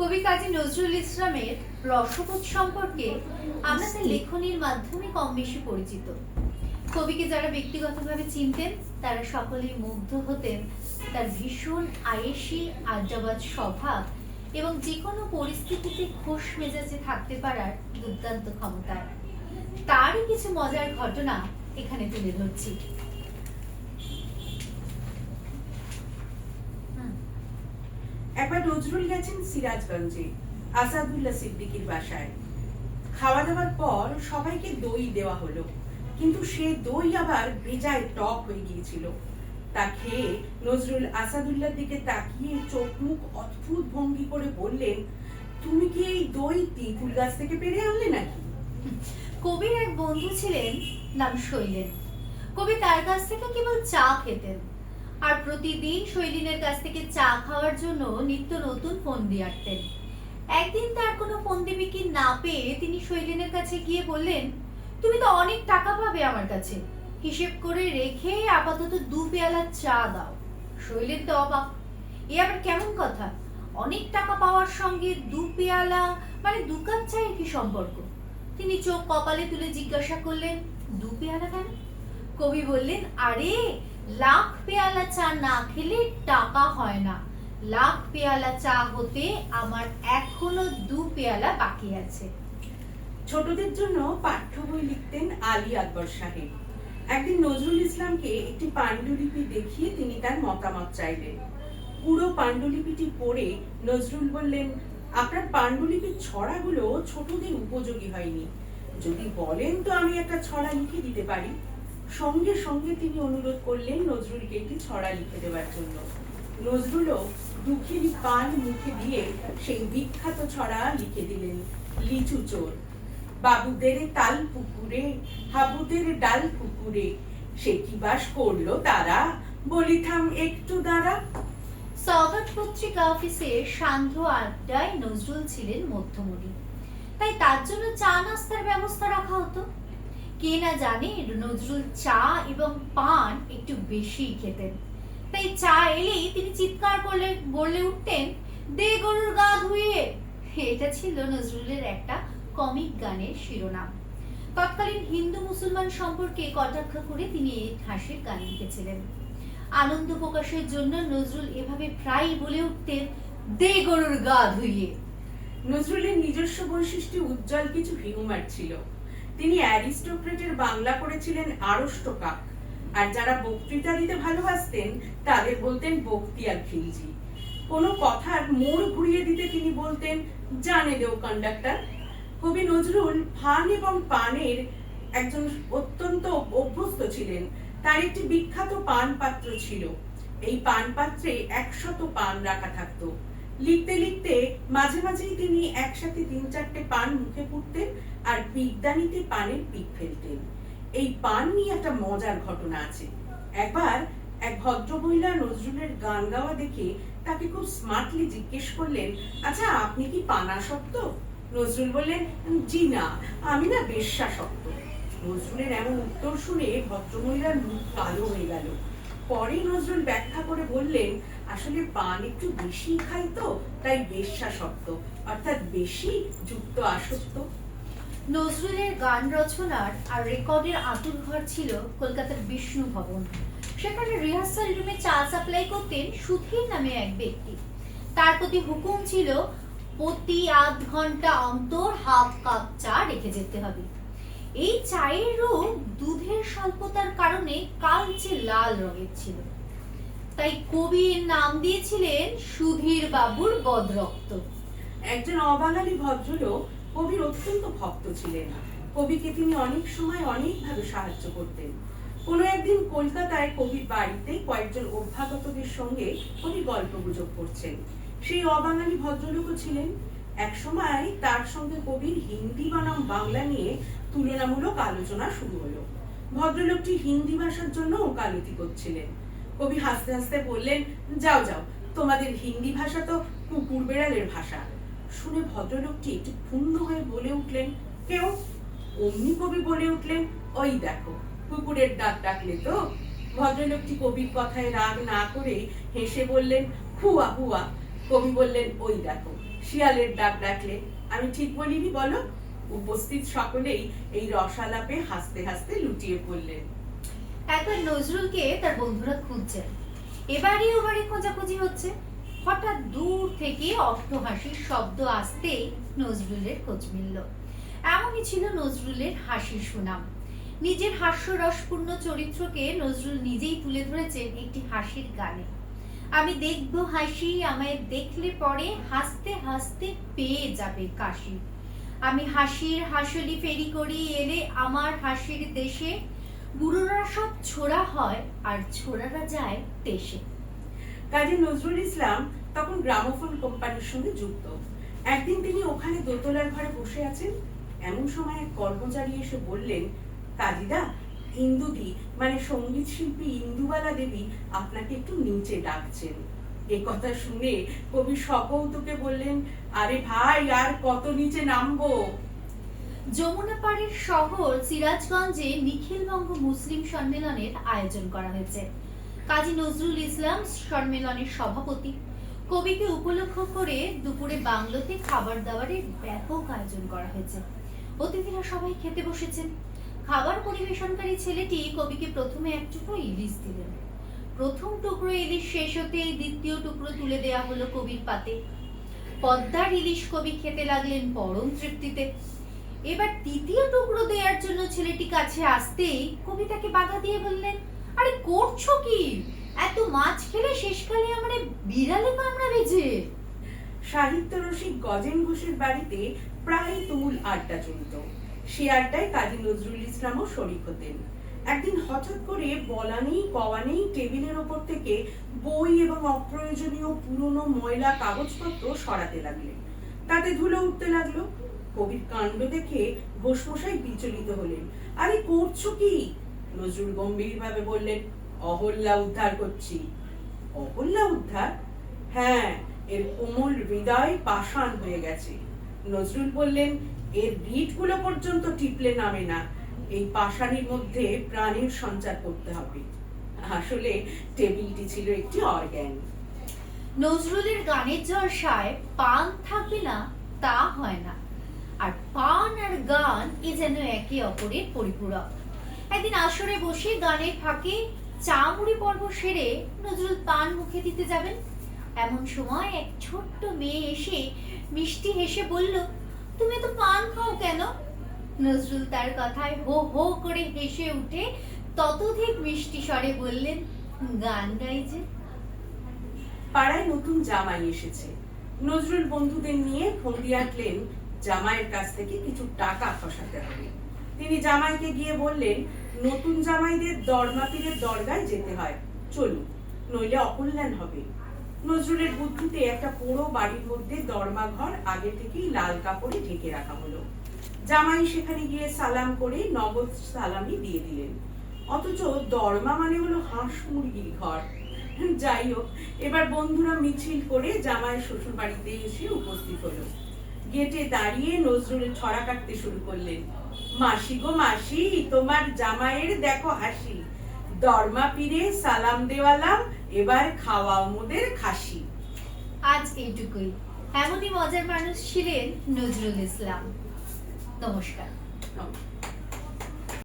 কবি কাজী নজরুল ইসলামের রসবোধ সম্পর্কে আমরা তার লেখনীর মাধ্যমে কম বেশি পরিচিত। কবিকে যারা ব্যক্তিগতভাবে চিনতেন তারা সকলেই মুগ্ধ হতেন তার ভীষণ আয়েশি আড্ডাবাজ স্বভাব এবং যে কোনো পরিস্থিতিতে খোশ মেজাজে থাকতে পারার দুর্দান্ত ক্ষমতায়। তারই কিছু মজার ঘটনা এখানে তুলে ধরছি। একবার নজরুল গেছেন সিরাজগঞ্জে আসাদুল্লাহ সিদ্দিকীর বাসায়। খাওয়া দাওয়ার পর সবাইকে দই দেওয়া হলো, কিন্তু সে দই আবার বেজায় টক হয়ে গিয়েছিল। তা খেয়ে নজরুল আসাদুল্লাহর দিকে তাকিয়ে চোখ মুখ অদ্ভুত ভঙ্গি করে বললেন, তুমি কি এই দই তেঁতুল গাছ থেকে পেড়ে আনলে নাকি? কবির এক বন্ধু ছিলেন, নাম শৈলেন। কবি তার কাছ থেকে কেবল চা খেতেন, আর প্রতিদিন শৈলিনের কাছ থেকে চা খাওয়ার জন্য নিত্য নতুন ফোন দিয়ে আসতেন। একদিন তার কোনো ফন্দিবিকি না পেয়ে তিনি শৈলিনের কাছে গিয়ে বললেন, তুমি তো অনেক টাকা পাবে আমার কাছে, হিসেব করে রেখে আপাতত 2 পেয়ালা চা দাও। শৈলেন তো অবাক, এ আবার কেমন কথা? অনেক টাকা পাওয়ার সঙ্গে 2 পেয়ালা মানে 2 কাপ চায়ের কি সম্পর্ক? তিনি চোখ কপালে তুলে জিজ্ঞাসা করলেন, 2 পেয়ালা কেন? কবি বললেন, আরে লাখ পেয়ালা চা না খেলে টাকা হয় না। লাখ পেয়ালা চা হতে আমার এখনো 2 পেয়ালা বাকি আছে। ছোটদের জন্য পাঠ্য বই লিখতেন আলী আকবর সাহেব। একদিন নজরুল ইসলামকে একটি পাণ্ডুলিপি দেখিয়ে তিনি তার মতামত চাইলেন। পুরো পাণ্ডুলিপিটি পড়ে নজরুল বললেন, আপনার পাণ্ডুলিপির ছড়াগুলো ছোটদের উপযোগী হয়নি, যদি বলেন তো আমি একটা ছড়া লিখে দিতে পারি। সঙ্গে সঙ্গে তিনি অনুরোধ করলেন নজরুলকে একটি ছড়া লিখে দেওয়ার জন্য। নজরুলও দুঃখেরই পান মুখে দিয়ে সেই বিখ্যাত ছড়া লিখে দিলেন, লিচু চোর। বাবুদের তাল পুকুরে, হাবুদের ডাল পুকুরে, সে কি বাস করলো তারা, বলিথাম একটু দাঁড়া। সওগাত পত্রিকা অফিসে সান্ধ্য আড্ডায় নজরুল ছিলেন মধ্যমণি, তাই তার জন্য চা নাস্তার ব্যবস্থা রাখা হতো। কে না জানে নজরুল চা এবং পান একটু বেশি খেতেন, তাই চা এলেই তিনি চিৎকার করলে বলে উঠতেন, দে গরুর গা ধুইয়ে। এটা ছিল নজরুলের একটা কমিক গানের শিরোনাম। তৎকালীন হিন্দু মুসলমান সম্পর্কে কটাক্ষ করে তিনি এই হাসির গান লিখেছিলেন। আনন্দ প্রকাশের জন্য নজরুল এভাবে প্রায় বলে উঠতেন, দে গরুর গা ধুইয়ে। নজরুলের নিজস্ব বৈশিষ্ট্য উজ্জ্বল কিছু হিউমার ছিল। তিনি অ্যারিস্টোক্রেটের বাংলা করেছিলেন আড়ষ্টকাক, আর যারা বক্তৃতা দিতে ভালোবাসতেন তাদের বলতেন বক্তিয়ার খিলজি। কোনো কথার মোড় ঘুরিয়ে দিতে তিনি বলতেন, জানে দেও কন্ডাক্টর। কবি নজরুল ফান এবং পানের একজন অত্যন্ত অভ্যস্ত ছিলেন। তার একটি বিখ্যাত পান পাত্র ছিল। এই পান পাত্রে 100 পান রাখা থাকতো। লিখতে লিখতে মাঝে মাঝেই তিনি একসাথে 3-4টে পান মুখে পুরতেন আর পিকদানিতে পানের পিক ফেলতেন। এই পান নিয়ে একটা মজার ঘটনা আছে। একবার এক ভদ্রমহিলা নজরুলের গান গাওয়া দেখে তাকে খুব স্মার্টলি জিজ্ঞেস করলেন, আচ্ছা আপনি কি পানাসক্ত? নজরুল বললেন, জি না, আমি না বেশ্যাসক্ত। নজরুলের এমন উত্তর শুনে ভদ্রমহিলার মুখ কালো হয়ে গেল। পরে নজরুল ব্যাখ্যা করে বললেন, আসলে পান একটু বেশি খাই তো, তাই বেশ্যাসক্ত, অর্থাৎ বেশি যুক্ত আসক্ত। নজরুলের গান রচনার আর রেকর্ডের আঁতুড়ঘর ছিল কলকাতার বিষ্ণু ভবন। সেখানে রিহার্সাল রুমে চা সাপ্লাই করতেন সুধীর নামে এক ব্যক্তি। তার প্রতি হুকুম ছিল, প্রতি আধ ঘন্টা অন্তর হাফ কাপ চা রেখে যেতে হবে। এই চায়ের রূপ দুধের স্বল্পতার কারণে কালচে লাল রঙের ছিল, তাই কবি এর নাম দিয়েছিলেন সুধীর বাবুর বদরক্ত। একজন অবাঙালি ভদ্রলোক কবির অত্যন্ত ভক্ত ছিলেন। কবিকে তিনি অনেক সময় অনেকভাবে সাহায্য করতেন। কোনো একদিন কলকাতায় কবির বাড়িতে কয়েকজন অভ্যাগতদের সঙ্গে কবি গল্পগুজব করছেন। সেই অবাঙালি ভদ্রলোকও ছিলেন। একসময় তার সঙ্গে কবির হিন্দি বনাম বাংলা নিয়ে তুলনামূলক আলোচনা শুরু হলো। ভদ্রলোকটি হিন্দি ভাষার জন্য ওকালতি করছিলেন। কবি হাসতে হাসতে বললেন, যাও যাও, তোমাদের হিন্দি ভাষা তো কুকুর বেড়ালের ভাষা। শুনে ভদ্রলোকটি একটু ক্ষুণ্ণ হয়ে বলে উঠলেন, কেউ? অমনি কবি বলে উঠলেন, ওই দেখো, কুকুরের ডাক ডাকলে তো। ভদ্রলোকটি কবির কথায় রাগ না করে হেসে বললেন, হুয়া হুয়া। কবি বললেন, ওই দেখো, শিয়ালের ডাক ডাকলে। আমি ঠিক বলিনি বলো? উপস্থিত সকলেই এই রসালাপে হাসতে হাসতে লুটিয়ে পড়লেন। একবার নজরুলকে তার বন্ধুরা খুঁজছেন। এবারে ওবারে খোঁজাখুঁজি হচ্ছে। হঠাৎ দূর থেকে অট্টহাসির শব্দ আসতেই নজরুলের খোঁজ মিলল। এমনই ছিল নজরুলের হাসির সুনাম। নিজের হাস্যরসপূর্ণ চরিত্রকে নজরুল নিজেই তুলে ধরেছেন একটি হাসির গানে। আমি দেখব হাসি, আমায় দেখলে পরে হাসতে হাসতে পেয়ে যাবে কাশি। আমি হাসির হাসলি ফেরি করি এলে আমার হাসির দেশে। বুড়োরা সব ছোড়া হয় আর ছোড়ারা যায় দেশে। কাজী নজরুল ইসলাম তখন গ্রামোফোন কোম্পানির সঙ্গে যুক্ত। একদিন তিনি ওখানে দোতলার ঘরে বসে আছেন। এমন সময় এক কর্মচারী এসে বললেন, কাজীদা, ইন্দুদি মানে সঙ্গীত শিল্পী ইন্দুবালা দেবী আপনাকে একটু নিচে ডাকছেন। এ কথা শুনে কবি সকৌতুকে বললেন, আরে ভাই, আর কত নিচে নামবো? যমুনা পাড়ের শহর সিরাজগঞ্জে নিখিলবঙ্গ মুসলিম সম্মেলনের আয়োজন করা হয়েছে। কাজী নজরুল ইসলাম সম্মেলনের সভাপতি। কবিকে উপলক্ষ করে দুপুরে বাংলোতে খাবার দাবারের ব্যাপক আয়োজন করা হয়েছে। অতিথিরা সবাই খেতে বসেছেন। খাবার পরিবেশনকারী ছেলেটি কবিকে প্রথমে এক টুকরো ইলিশ দিলেন। প্রথম টুকরো ইলিশ শেষ হতেই দ্বিতীয় টুকরো তুলে দেয়া হলো কবির পাতে। পদ্মার ইলিশ কবি খেতে লাগলেন পরম তৃপ্তিতে। এবার তৃতীয় টুকরো দেওয়ার জন্য ছেলেটি কাছে আসতেই কবি তাকে বাধা দিয়ে বললেন, আরে করছো কি? এত মাছ খেলে শেষকালে আমারে বিড়ালে কামড়াবে যে। সাহিত্য রসিক গজেন ঘোষের বাড়িতে প্রায় তুমুল আড্ডা চলত। সে আড্ডায় কাজী নজরুল ইসলামও শরিক হতেন। একদিন হঠাৎ করে বলা নেই কওয়া নেই টেবিলের ওপর থেকে বই এবং অপ্রয়োজনীয় পুরনো ময়লা কাগজপত্র সরাতে লাগলেন। তাতে ধুলো উঠতে লাগলো। কবির কাণ্ড দেখে ঘোষমশাই বিচলিত হলেন। আরে করছো কি? নজরুল গম্ভীর ভাবে বললেন, অহল্যা উদ্ধার করছি। অহল্যা উদ্ধার? হ্যাঁ, এর কোমল হৃদয় পাষাণ হয়ে গেছে। নজরুল বললেন, এর রিটগুলো পর্যন্ত টিপলে নামে না। এই পাষাণীর মধ্যে প্রাণের সঞ্চার করতে হবে। আসলে টেবিলটি ছিল একটি অর্গ্যান। নজরুলের গানের জলসায় পান থাকবে না তা হয় না, আর পান আর গান এ যেন একে অপরের পরিপূরক। একদিন আসরে বসে গানের ফাঁকে চা মুড়ি পর্ব সেরে নজরুল পান মুখে দিতে যাবেন। এমন সময় এক ছোট্ট মেয়ে এসে মিষ্টি হেসে বলল, তুমি তো পান খাও কেন? নজরুল তার কথায় হো হো করে হেসে উঠে ততোধিক মিষ্টি স্বরে বললেন, গান গাই যে। পাড়ায় নতুন জামাই এসেছে। নজরুল বন্ধুদের নিয়ে ফন্দি আঁটলেন জামাইয়ের কাছ থেকে কিছু টাকা খসাতে হবে। তিনি জামাইকে গিয়ে বললেন, নতুন জামাইদের দরমাপীরের দরগায় যেতে হয়, চলুন, নইলে অকল্যাণ হবে। নজরুলের বুদ্ধিতে একটা পুরো বাড়ির মধ্যে দরমা ঘর আগে থেকেই লাল কাপড়ে ঢেকে রাখা হলো। জামাই সেখানে গিয়ে সালাম করে নগদ সালামি দিয়ে দিলেন। অথচ দরমা মানে হলো হাঁস মুরগির ঘর। যাই হোক, এবার বন্ধুরা মিছিল করে জামাই শ্বশুর বাড়িতে এসে উপস্থিত হলো। গেটে দাঁড়িয়ে নজরুলের ছড়া কাটতে শুরু করলেন, মাসি গো মাসি, তোমার জামাইয়ের দেখো হাসি, দরমা পীরে সালাম দেওয়ালাম, এবার খাওয়াও মোদের খাসি। আজ এইটুকুই। এমনই মজার মানুষ ছিলেন নজরুল ইসলাম। নমস্কার।